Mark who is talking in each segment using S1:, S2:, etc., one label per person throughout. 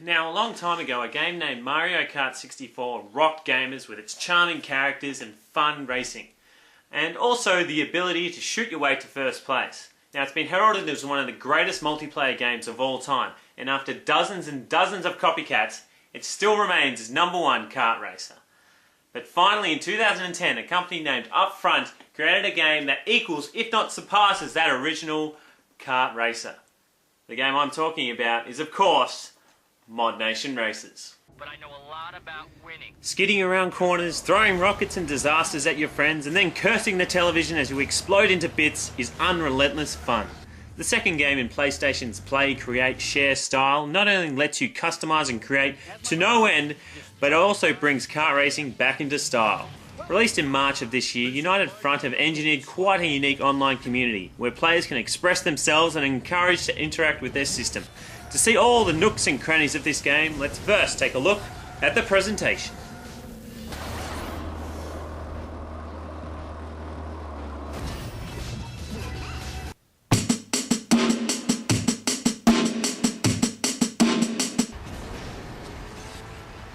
S1: Now, a long time ago, a game named Mario Kart 64 rocked gamers with its charming characters and fun racing, and also the ability to shoot your way to first place. Now, it's been heralded as one of the greatest multiplayer games of all time, and after dozens and dozens of copycats, it still remains as #1 kart racer. But finally, in 2010, a company named Upfront created a game that equals, if not surpasses, that original kart racer. The game I'm talking about is, of course, Modnation Racers.
S2: But I know a lot about winning.
S1: Skidding around corners, throwing rockets and disasters at your friends, and then cursing the television as you explode into bits is unrelentless fun. The second game in PlayStation's Play, Create, Share style not only lets you customize and create to no end, but it also brings kart racing back into style. Released in March of this year, United Front have engineered quite a unique online community where players can express themselves and are encouraged to interact with their system. To see all the nooks and crannies of this game, let's first take a look at the presentation.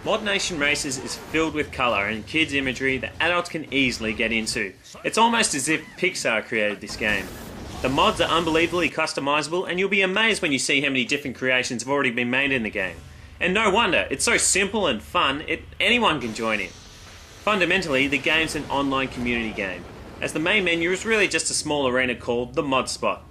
S1: Modnation Racers is filled with colour and kids imagery that adults can easily get into. It's almost as if Pixar created this game. The mods are unbelievably customisable, and you'll be amazed when you see how many different creations have already been made in the game. And no wonder, it's so simple and fun, anyone can join in. Fundamentally, the game's an online community game, as the main menu is really just a small arena called the Mod Spot.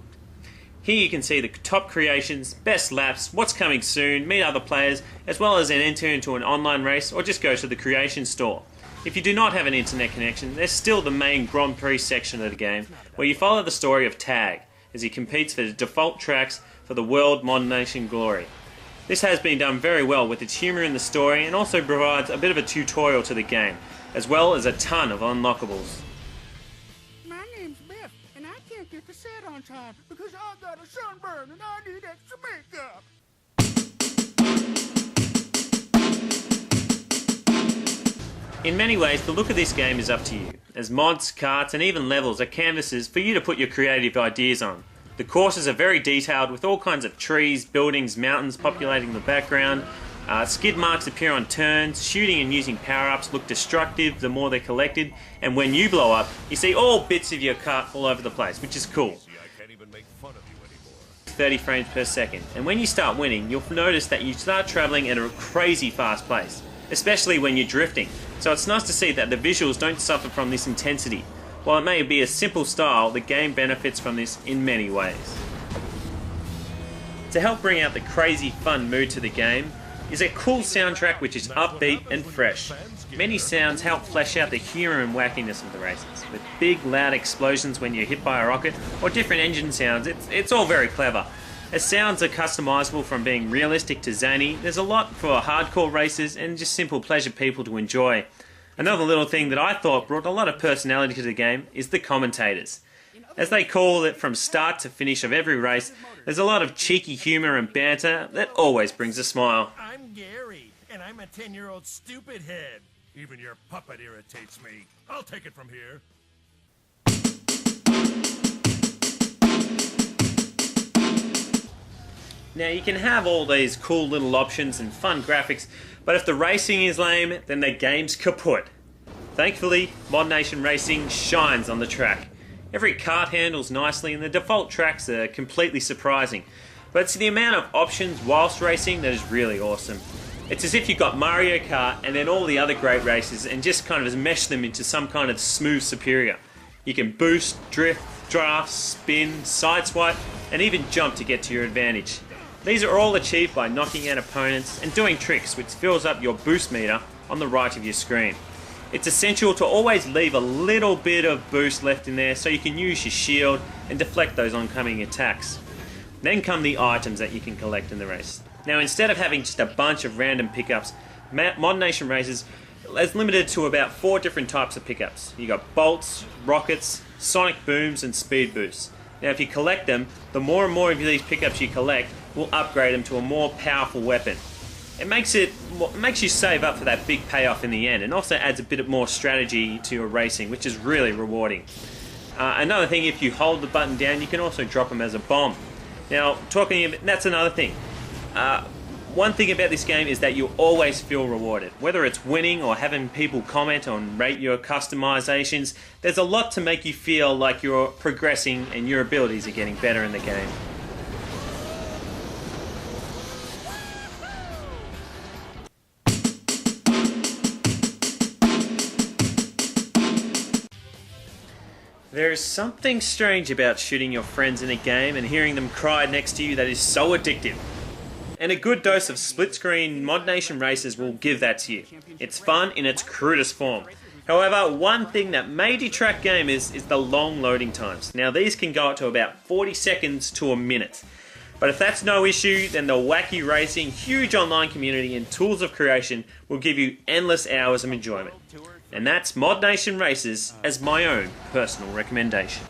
S1: Here you can see the top creations, best laps, what's coming soon, meet other players, as well as enter into an online race or just go to the creation store. If you do not have an internet connection, there's still the main Grand Prix section of the game, where you follow the story of Tag, as he competes for the default tracks for the World Modnation glory. This has been done very well with its humour in the story, and also provides a bit of a tutorial to the game, as well as a ton of unlockables.
S3: My name's Biff, and I can't get to set on time because I've got a sunburn and I need extra makeup.
S1: In many ways, the look of this game is up to you, as mods, karts and even levels are canvases for you to put your creative ideas on. The courses are very detailed with all kinds of trees, buildings, mountains populating the background. Skid marks appear on turns, shooting and using power-ups look destructive the more they're collected, and when you blow up, you see all bits of your kart all over the place, which is cool. 30 frames per second, and when you start winning, you'll notice that you start travelling at a crazy fast pace, especially when you're drifting. So it's nice to see that the visuals don't suffer from this intensity. While it may be a simple style, the game benefits from this in many ways. To help bring out the crazy fun mood to the game is a cool soundtrack which is upbeat and fresh. Many sounds help flesh out the humour and wackiness of the races, with big loud explosions when you're hit by a rocket, or different engine sounds. It's all very clever. As sounds are customisable from being realistic to zany, there's a lot for hardcore racers and just simple pleasure people to enjoy. Another little thing that I thought brought a lot of personality to the game is the commentators. As they call it from start to finish of every race, there's a lot of cheeky humour and banter that always brings a smile.
S4: I'm Gary, and I'm a 10-year-old stupid head. Even your puppet irritates me. I'll take it from here.
S1: Now you can have all these cool little options and fun graphics, but if the racing is lame, then the game's kaput. Thankfully, Modnation Racing shines on the track. Every kart handles nicely and the default tracks are completely surprising. But it's the amount of options whilst racing that is really awesome. It's as if you got Mario Kart and then all the other great races and just kind of mesh them into some kind of smooth superior. You can boost, drift, draft, spin, sideswipe, and even jump to get to your advantage. These are all achieved by knocking out opponents and doing tricks which fills up your boost meter on the right of your screen. It's essential to always leave a little bit of boost left in there so you can use your shield and deflect those oncoming attacks. Then come the items that you can collect in the race. Now instead of having just a bunch of random pickups, Modnation Racers is limited to about 4 different types of pickups. You got bolts, rockets, sonic booms and speed boosts. Now if you collect them, the more and more of these pickups you collect will upgrade them to a more powerful weapon. It makes you save up for that big payoff in the end, and also adds a bit more strategy to your racing, which is really rewarding. Another thing, if you hold the button down, you can also drop them as a bomb. Now, that's another thing. One thing about this game is that you'll always feel rewarded. Whether it's winning or having people comment or rate your customizations, there's a lot to make you feel like you're progressing and your abilities are getting better in the game. There is something strange about shooting your friends in a game and hearing them cry next to you that is so addictive. And a good dose of split-screen Modnation Racers will give that to you. It's fun in its crudest form. However, one thing that may detract gamers is the long loading times. Now these can go up to about 40 seconds to a minute. But if that's no issue, then the wacky racing, huge online community and tools of creation will give you endless hours of enjoyment. And that's Modnation Racers as my own personal recommendation.